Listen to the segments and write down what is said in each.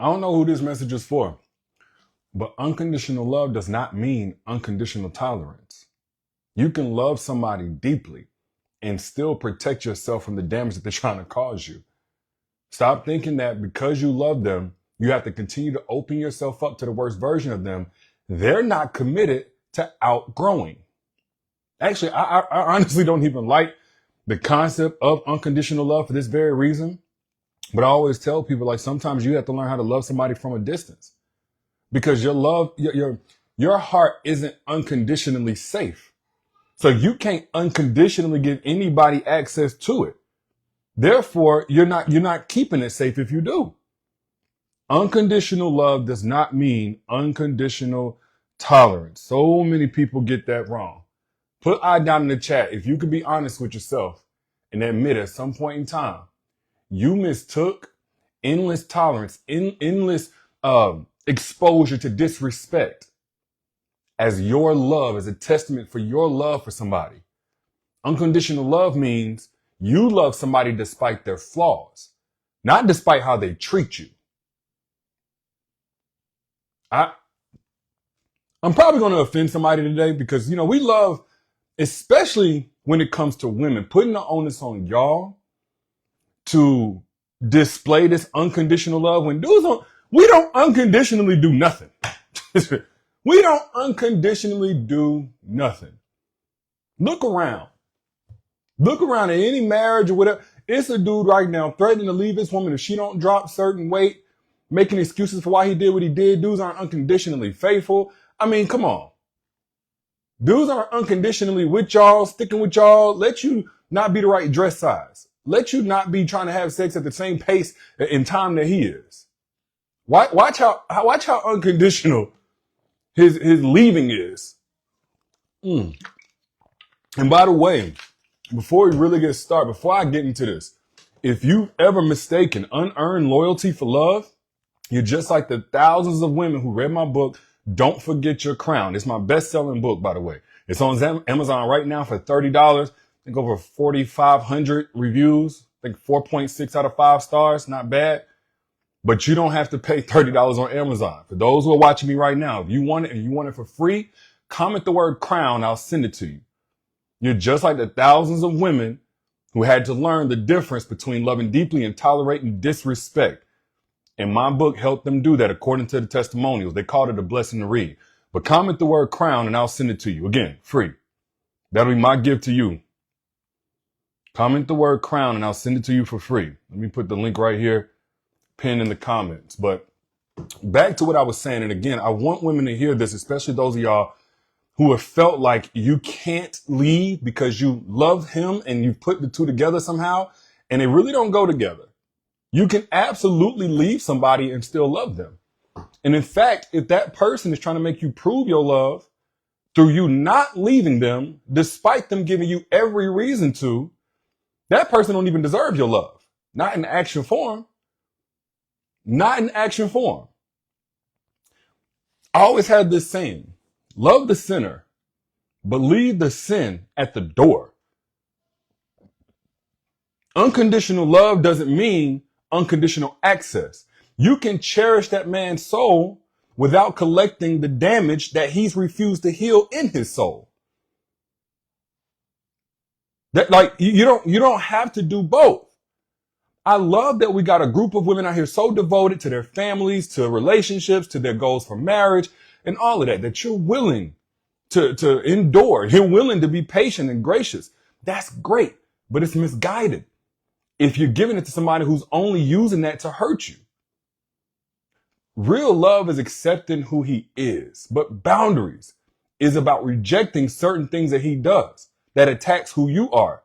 I don't know who this message is for, but unconditional love does not mean unconditional tolerance. You can love somebody deeply and still protect yourself from the damage that they're trying to cause you. Stop thinking that because you love them, you have to continue to open yourself up to the worst version of them. They're not committed to outgrowing. Actually, I honestly don't even like the concept of unconditional love for this very reason. But I always tell people, like, sometimes you have to learn how to love somebody from a distance because your heart isn't unconditionally safe. So you can't unconditionally give anybody access to it. Therefore, you're not keeping it safe if you do. Unconditional love does not mean unconditional tolerance. So many people get that wrong. Put I down in the chat if you could be honest with yourself and admit at some point in time you mistook endless tolerance, endless exposure to disrespect as your love, as a testament for your love for somebody. Unconditional love means you love somebody despite their flaws, not despite how they treat you. I'm probably going to offend somebody today because, we love, especially when it comes to women, putting the onus on y'all to display this unconditional love when we don't unconditionally do nothing. We don't unconditionally do nothing. Look around. Look around at any marriage or whatever. It's a dude right now threatening to leave his woman if she don't drop certain weight, making excuses for why he did what he did. Dudes aren't unconditionally faithful. I mean, come on. Dudes aren't unconditionally with y'all, sticking with y'all, let you not be the right dress size. Let you not be trying to have sex at the same pace and time that he is. Watch how unconditional his leaving is. And by the way, before we really get started, before I get into this, if you've ever mistaken unearned loyalty for love, you're just like the thousands of women who read my book, Don't Forget Your Crown. It's my best-selling book, by the way. It's on Amazon right now for $30. I think over 4,500 reviews. I think 4.6 out of 5 stars. Not bad. But you don't have to pay $30 on Amazon. For those who are watching me right now, if you want it and you want it for free, comment the word crown. I'll send it to you. You're just like the thousands of women who had to learn the difference between loving deeply and tolerating disrespect. And my book helped them do that according to the testimonials. They called it a blessing to read. But comment the word crown and I'll send it to you. Again, free. That'll be my gift to you. Comment the word crown and I'll send it to you for free. Let me put the link right here, pinned in the comments. But back to what I was saying. And again, I want women to hear this, especially those of y'all who have felt like you can't leave because you love him and you put the two together somehow and they really don't go together. You can absolutely leave somebody and still love them. And in fact, if that person is trying to make you prove your love through you not leaving them, despite them giving you every reason to, that person don't even deserve your love. Not in action form. Not in action form. I always had this saying, love the sinner, but leave the sin at the door. Unconditional love doesn't mean unconditional access. You can cherish that man's soul without collecting the damage that he's refused to heal in his soul. That, like, you don't have to do both. I love that we got a group of women out here so devoted to their families, to relationships, to their goals for marriage and all of that you're willing to endure. You're willing to be patient and gracious. That's great, but it's misguided if you're giving it to somebody who's only using that to hurt you. Real love is accepting who he is, but boundaries is about rejecting certain things that he does that attacks who you are,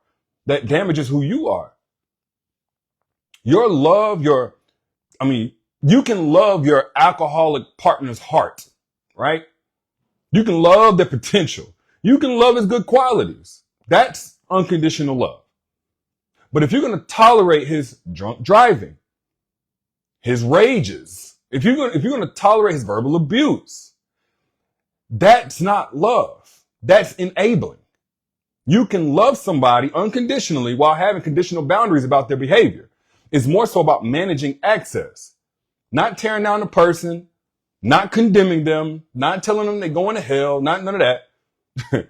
that damages who you are. Your love, you can love your alcoholic partner's heart, right? You can love their potential. You can love his good qualities. That's unconditional love. But if you're going to tolerate his drunk driving, his rages, if you're going to tolerate his verbal abuse, that's not love. That's enabling. You can love somebody unconditionally while having conditional boundaries about their behavior. It's more so about managing access, Not tearing down the person, not condemning them, not telling them they're going to hell, not none of that.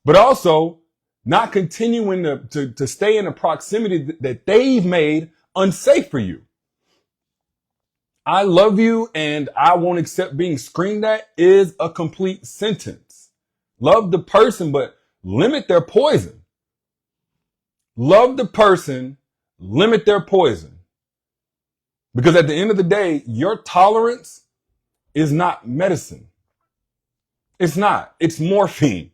But also not continuing to stay in a proximity that they've made unsafe for you. I love you and I won't accept being screamed at is a complete sentence. Love the person, but limit their poison. Love the person, limit their poison. Because at the end of the day, your tolerance is not medicine. It's not. It's morphine.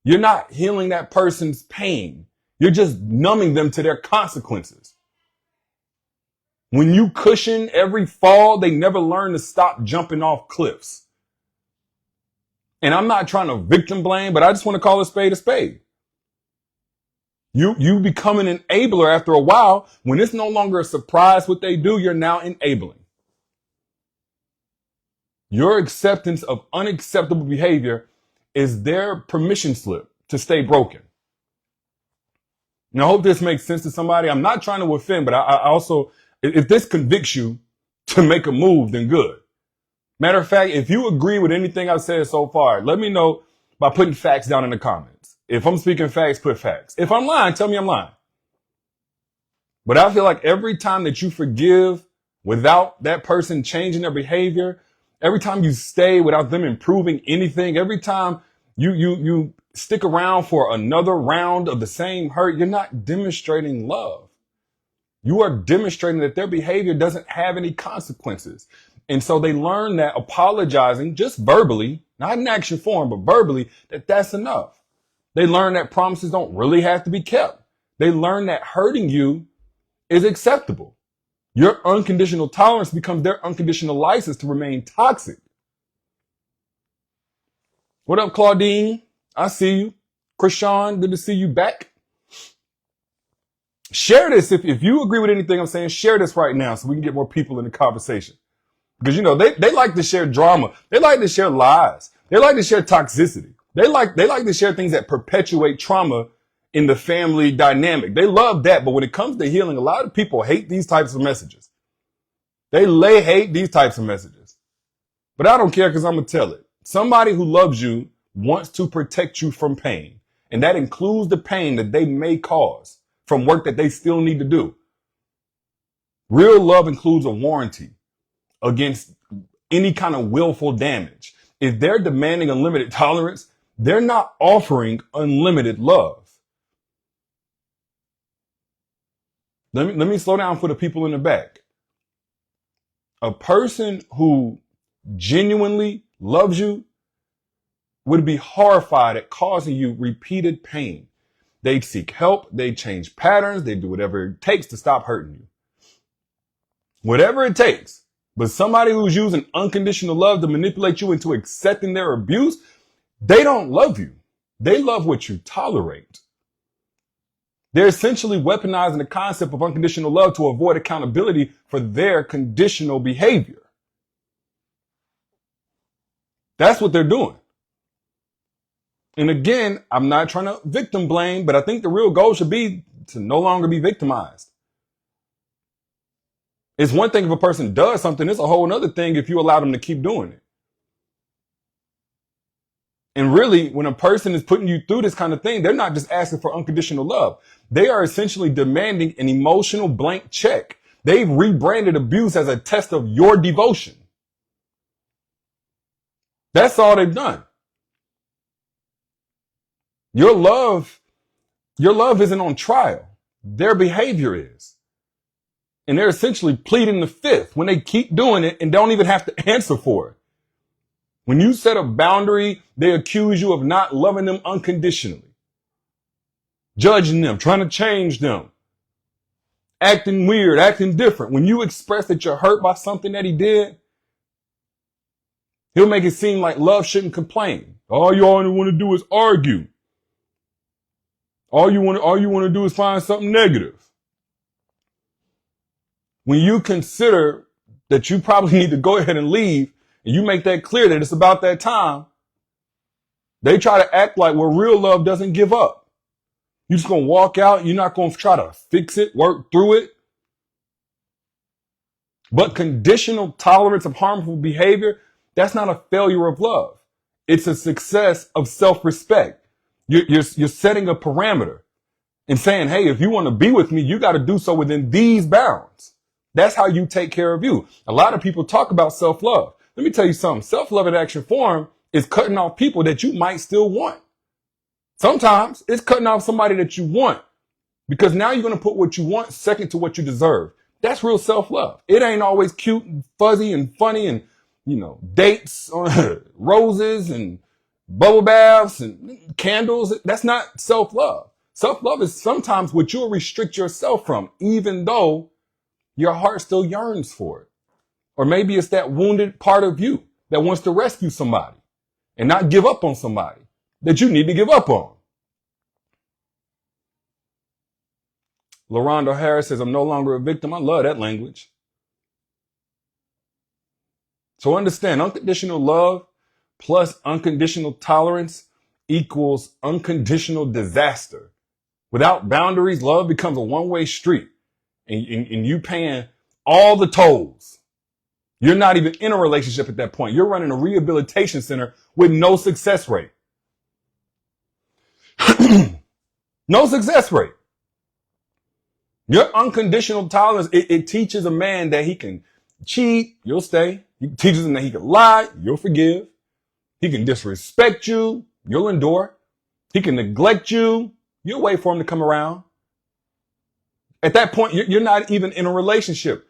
You're not healing that person's pain. You're just numbing them to their consequences. When you cushion every fall, they never learn to stop jumping off cliffs. And I'm not trying to victim blame, but I just want to call a spade a spade. You become an enabler after a while. When it's no longer a surprise what they do, you're now enabling. Your acceptance of unacceptable behavior is their permission slip to stay broken. Now, I hope this makes sense to somebody. I'm not trying to offend, but I also, if this convicts you to make a move, then good. Matter of fact, if you agree with anything I've said so far, let me know by putting facts down in the comments. If I'm speaking facts, put facts. If I'm lying, tell me I'm lying. But I feel like every time that you forgive without that person changing their behavior, every time you stay without them improving anything, every time you stick around for another round of the same hurt, you're not demonstrating love. You are demonstrating that their behavior doesn't have any consequences. And so they learn that apologizing just verbally, not in action form, but verbally, that's enough. They learn that promises don't really have to be kept. They learn that hurting you is acceptable. Your unconditional tolerance becomes their unconditional license to remain toxic. What up, Claudine? I see you. Krishan, good to see you back. Share this. If you agree with anything I'm saying, share this right now so we can get more people in the conversation. Because, you know, they like to share drama. They like to share lies. They like to share toxicity. They like to share things that perpetuate trauma in the family dynamic. They love that. But when it comes to healing, a lot of people hate these types of messages. They hate these types of messages. But I don't care because I'm going to tell it. Somebody who loves you wants to protect you from pain. And that includes the pain that they may cause from work that they still need to do. Real love includes a warranty against any kind of willful damage. If they're demanding unlimited tolerance, they're not offering unlimited love. Let me slow down for the people in the back. A person who genuinely loves you would be horrified at causing you repeated pain. They'd seek help. They'd change patterns. They'd do whatever it takes to stop hurting you. Whatever it takes. But somebody who's using unconditional love to manipulate you into accepting their abuse, they don't love you. They love what you tolerate. They're essentially weaponizing the concept of unconditional love to avoid accountability for their conditional behavior. That's what they're doing. And again, I'm not trying to victim blame, but I think the real goal should be to no longer be victimized. It's one thing if a person does something, it's a whole other thing if you allow them to keep doing it. And really, when a person is putting you through this kind of thing, they're not just asking for unconditional love. They are essentially demanding an emotional blank check. They've rebranded abuse as a test of your devotion. That's all they've done. Your love isn't on trial. Their behavior is. And they're essentially pleading the fifth when they keep doing it and don't even have to answer for it. When you set a boundary, they accuse you of not loving them unconditionally, judging them, trying to change them, acting weird, acting different. When you express that you're hurt by something that he did, he'll make it seem like love shouldn't complain. All you only want to do is argue. All you want to do is find something negative. When you consider that you probably need to go ahead and leave, and you make that clear that it's about that time, they try to act like, well, real love doesn't give up. You're just going to walk out. You're not going to try to fix it, work through it. But conditional tolerance of harmful behavior, that's not a failure of love. It's a success of self-respect. You're setting a parameter and saying, hey, if you want to be with me, you got to do so within these bounds. That's how you take care of you. A lot of people talk about self-love. Let me tell you something. Self-love in action form is cutting off people that you might still want. Sometimes it's cutting off somebody that you want because now you're going to put what you want second to what you deserve. That's real self-love. It ain't always cute and fuzzy and funny and, dates on roses and bubble baths and candles. That's not self-love. Self-love is sometimes what you'll restrict yourself from, even though your heart still yearns for it. Or maybe it's that wounded part of you that wants to rescue somebody and not give up on somebody that you need to give up on. LaRonda Harris says, I'm no longer a victim. I love that language. So understand, unconditional love plus unconditional tolerance equals unconditional disaster. Without boundaries, love becomes a one-way street and you paying all the tolls. You're not even in a relationship at that point. You're running a rehabilitation center with no success rate. No success rate. Your unconditional tolerance, it teaches a man that he can cheat, you'll stay. It teaches him that he can lie, you'll forgive. He can disrespect you, you'll endure. He can neglect you, you'll wait for him to come around. At that point, you're not even in a relationship.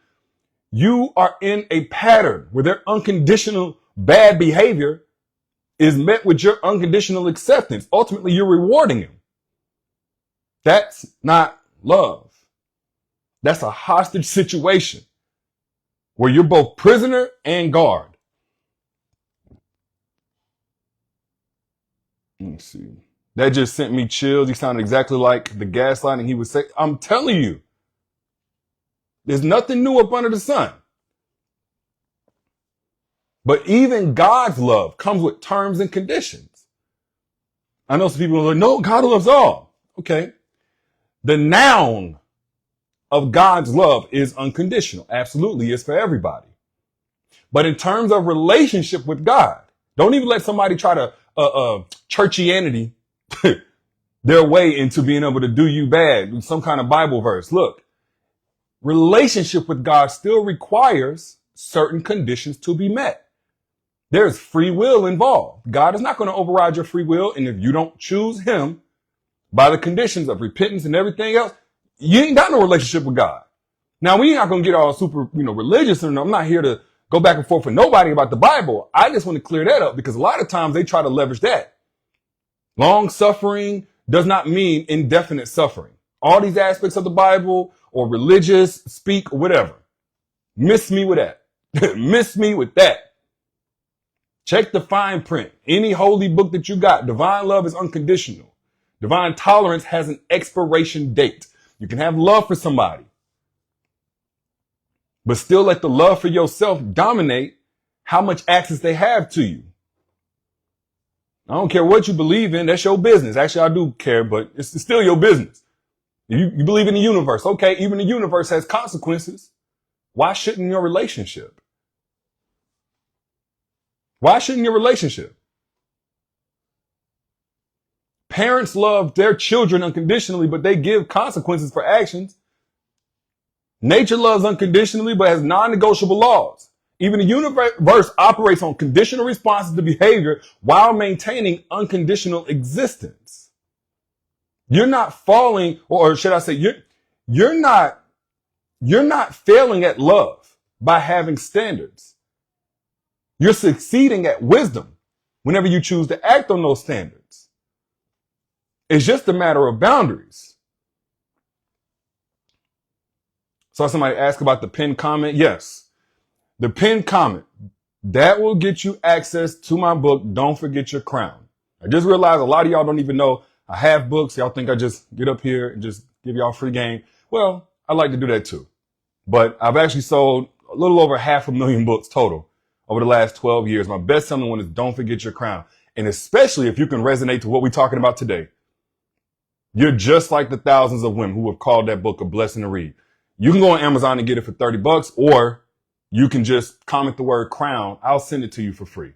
You are in a pattern where their unconditional bad behavior is met with your unconditional acceptance. Ultimately, you're rewarding him. That's not love. That's a hostage situation where you're both prisoner and guard. Let me see. That just sent me chills. He sounded exactly like the gaslighting he would say. I'm telling you, there's nothing new up under the sun. But even God's love comes with terms and conditions. I know some people are like, no, God loves all. Okay. The noun of God's love is unconditional. Absolutely. It's for everybody. But in terms of relationship with God, don't even let somebody try to churchianity their way into being able to do you bad with some kind of Bible verse. Look, relationship with God still requires certain conditions to be met. There's free will involved. God is not going to override your free will. And if you don't choose him by the conditions of repentance and everything else, you ain't got no relationship with God. Now, we're not going to get all super, religious. And I'm not here to go back and forth with nobody about the Bible. I just want to clear that up because a lot of times they try to leverage that. Long suffering does not mean indefinite suffering. All these aspects of the Bible or religious speak or whatever. Miss me with that. Miss me with that. Check the fine print. Any holy book that you got, divine love is unconditional. Divine tolerance has an expiration date. You can have love for somebody, but still let the love for yourself dominate how much access they have to you. I don't care what you believe in. That's your business. Actually, I do care, but it's still your business. You believe in the universe. Okay, even the universe has consequences. Why shouldn't your relationship? Why shouldn't your relationship? Parents love their children unconditionally, but they give consequences for actions. Nature loves unconditionally, but has non-negotiable laws. Even the universe operates on conditional responses to behavior while maintaining unconditional existence. You're not falling, or should I say, you're not failing at love by having standards. You're succeeding at wisdom whenever you choose to act on those standards. It's just a matter of boundaries. Saw somebody ask about the pinned comment. Yes, the pinned comment, that will get you access to my book, Don't Forget Your Crown. I just realized a lot of y'all don't even know I have books. Y'all think I just get up here and just give y'all free game. Well, I like to do that too. But I've actually sold a little over 500,000 books total over the last 12 years. My best-selling one is Don't Forget Your Crown. And especially if you can resonate to what we're talking about today. You're just like the thousands of women who have called that book a blessing to read. You can go on Amazon and get it for $30, or you can just comment the word crown. I'll send it to you for free.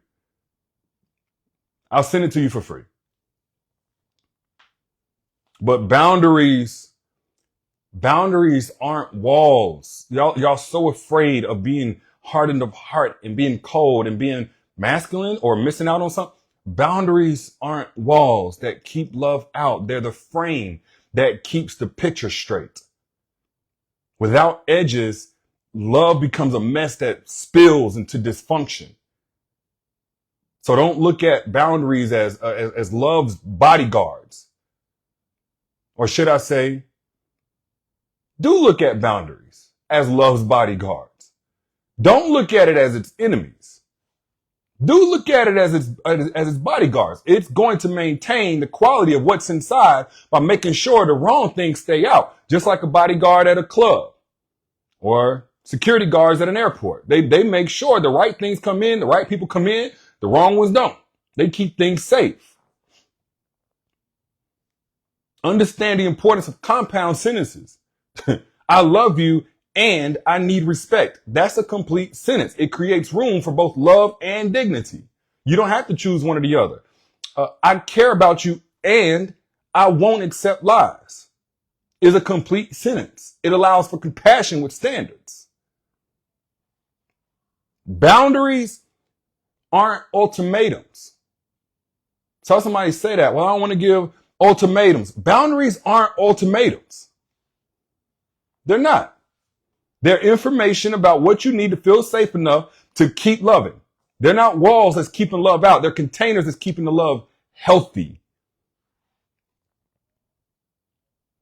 I'll send it to you for free. But boundaries aren't walls. Y'all so afraid of being hardened of heart and being cold and being masculine or missing out on something. Boundaries aren't walls that keep love out. They're the frame that keeps the picture straight. Without edges, love becomes a mess that spills into dysfunction. So don't look at boundaries as love's bodyguards. Or should I say, do look at boundaries as love's bodyguards. Don't look at it as its enemies. Do look at it as its bodyguards. It's going to maintain the quality of what's inside by making sure the wrong things stay out, just like a bodyguard at a club or security guards at an airport. They make sure the right things come in, the right people come in, the wrong ones don't. They keep things safe. Understand the importance of compound sentences. I love you and I need respect. That's a complete sentence. It creates room for both love and dignity. You don't have to choose one or the other. I care about you and I won't accept lies is a complete sentence. It allows for compassion with standards. Boundaries aren't ultimatums. Tell somebody say that. Well, I don't want to give ultimatums. Boundaries aren't ultimatums. They're not. They're information about what you need to feel safe enough to keep loving. They're not walls that's keeping love out. They're containers that's keeping the love healthy.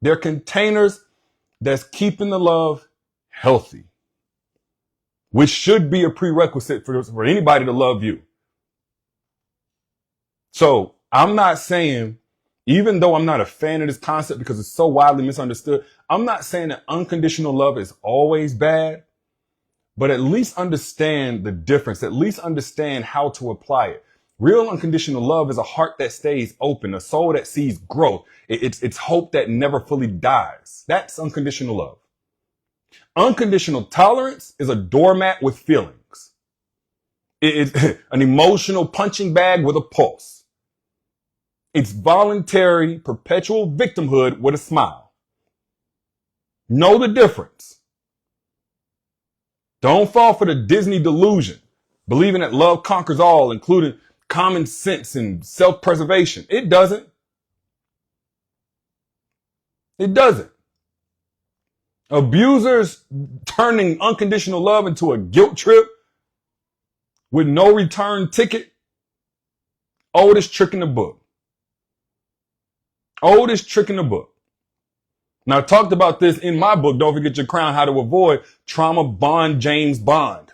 They're containers that's keeping the love healthy, which should be a prerequisite for anybody to love you. So I'm not saying, even though I'm not a fan of this concept because it's so widely misunderstood, I'm not saying that unconditional love is always bad, but at least understand the difference, at least understand how to apply it. Real unconditional love is a heart that stays open, a soul that sees growth. It's hope that never fully dies. That's unconditional love. Unconditional tolerance is a doormat with feelings. It's an emotional punching bag with a pulse. It's voluntary, perpetual victimhood with a smile. Know the difference. Don't fall for the Disney delusion, believing that love conquers all, including common sense and self-preservation. It doesn't. It doesn't. Abusers turning unconditional love into a guilt trip with no return ticket. Oldest trick in the book. Oldest trick in the book. Now, I talked about this in my book, Don't Forget Your Crown, How to Avoid Trauma Bond James Bond.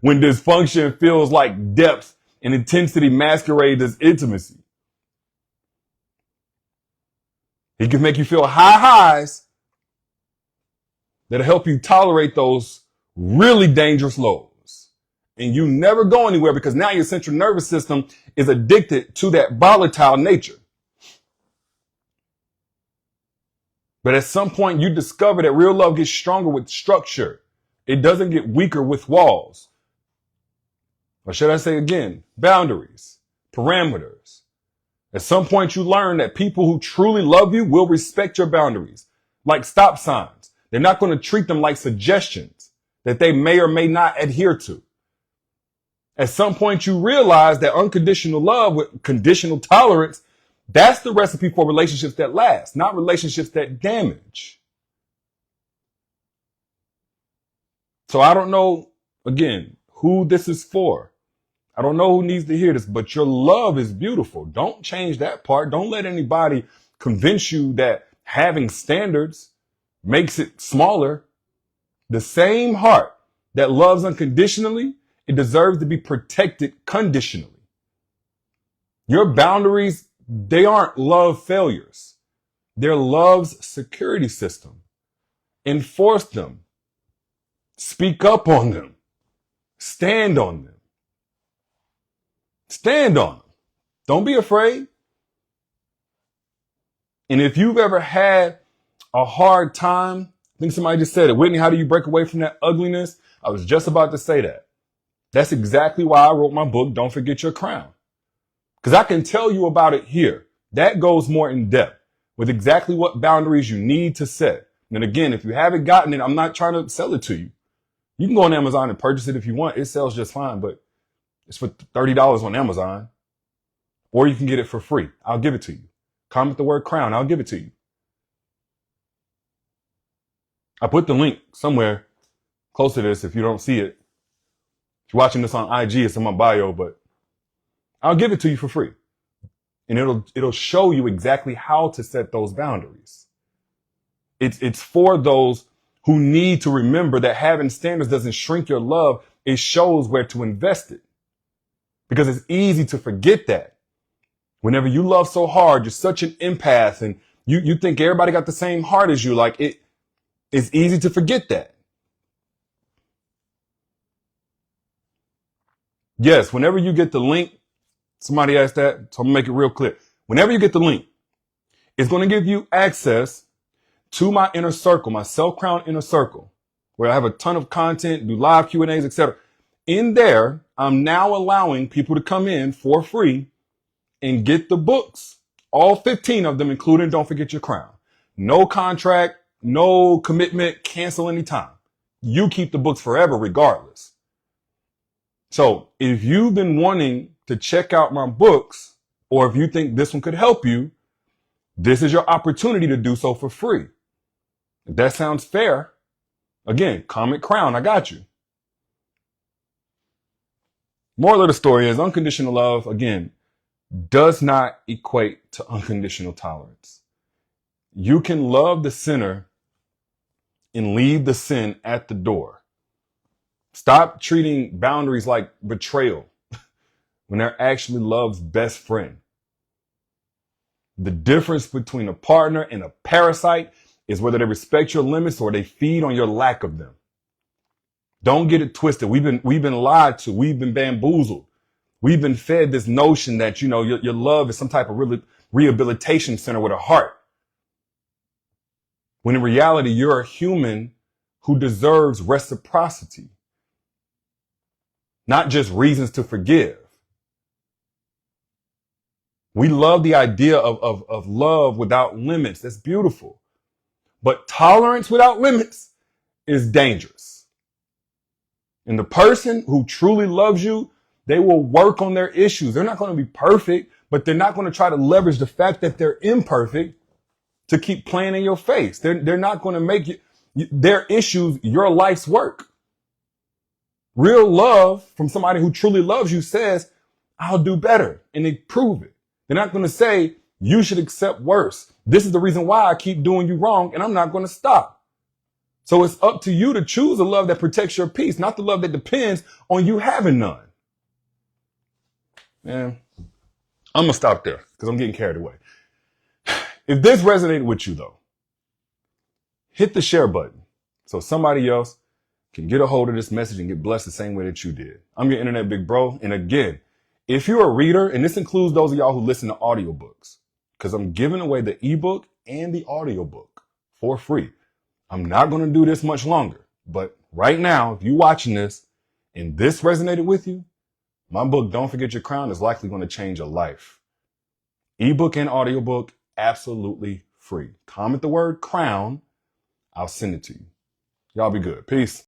When dysfunction feels like depth and intensity masquerades as intimacy. He can make you feel high highs that'll help you tolerate those really dangerous lows. And you never go anywhere because now your central nervous system is addicted to that volatile nature. But at some point you discover that real love gets stronger with structure. It doesn't get weaker with walls. Or should I say again, boundaries, parameters. At some point you learn that people who truly love you will respect your boundaries, like stop signs. They're not going to treat them like suggestions that they may or may not adhere to. At some point you realize that unconditional love with conditional tolerance, that's the recipe for relationships that last, not relationships that damage. So I don't know, again, who this is for. I don't know who needs to hear this, but your love is beautiful. Don't change that part. Don't let anybody convince you that having standards makes it smaller. The same heart that loves unconditionally, it deserves to be protected conditionally. Your boundaries, they aren't love failures. They're love's security system. Enforce them. Speak up on them. Stand on them. Stand on them. Don't be afraid. And if you've ever had a hard time think somebody just said it. Whitney, how do you break away from that ugliness? I was just about to say that. That's exactly why I wrote my book, Don't Forget Your Crown. Because I can tell you about it here. That goes more in depth with exactly what boundaries you need to set. And again, if you haven't gotten it, I'm not trying to sell it to you. You can go on Amazon and purchase it if you want. It sells just fine, but it's for $30 on Amazon. Or you can get it for free. I'll give it to you. Comment the word crown. I'll give it to you. I put the link somewhere close to this if you don't see it. If you're watching this on IG, it's in my bio, but I'll give it to you for free. And it'll show you exactly how to set those boundaries. It's for those who need to remember that having standards doesn't shrink your love. It shows where to invest it. Because it's easy to forget that. Whenever you love so hard, you're such an empath and you think everybody got the same heart as you. Like it's easy to forget that. Yes, whenever you get the link, somebody asked that, so I'm gonna make it real clear. Whenever you get the link, it's going to give you access to my inner circle, my Self Crown inner circle, where I have a ton of content, do live Q&As, etc. In there, I'm now allowing people to come in for free and get the books, all 15 of them, including Don't Forget Your Crown. No contract, no commitment, cancel anytime. You keep the books forever regardless. So if you've been wanting to check out my books, or if you think this one could help you, this is your opportunity to do so for free. If that sounds fair, again, comment crown, I got you. Moral of the story is unconditional love, again, does not equate to unconditional tolerance. You can love the sinner and leave the sin at the door. Stop treating boundaries like betrayal when they're actually love's best friend. The difference between a partner and a parasite is whether they respect your limits or they feed on your lack of them. Don't get it twisted. We've been lied to. We've been bamboozled. We've been fed this notion that, your love is some type of rehabilitation center with a heart. When in reality, you're a human who deserves reciprocity, not just reasons to forgive. We love the idea of love without limits. That's beautiful. But tolerance without limits is dangerous. And the person who truly loves you, they will work on their issues. They're not going to be perfect, but they're not going to try to leverage the fact that they're imperfect to keep playing in your face. They're not going to make their issues your life's work. Real love from somebody who truly loves you says, I'll do better. And they prove it. They're not going to say, you should accept worse. This is the reason why I keep doing you wrong, and I'm not going to stop. So it's up to you to choose a love that protects your peace, not the love that depends on you having none. Man, I'm going to stop there because I'm getting carried away. If this resonated with you, though, hit the share button so somebody else can get a hold of this message and get blessed the same way that you did. I'm your internet big bro. And again, if you're a reader, and this includes those of y'all who listen to audiobooks, because I'm giving away the ebook and the audiobook for free. I'm not going to do this much longer, but right now, if you're watching this and this resonated with you, my book, Don't Forget Your Crown, is likely going to change your life. Ebook and audiobook, absolutely free. Comment the word crown. I'll send it to you. Y'all be good. Peace.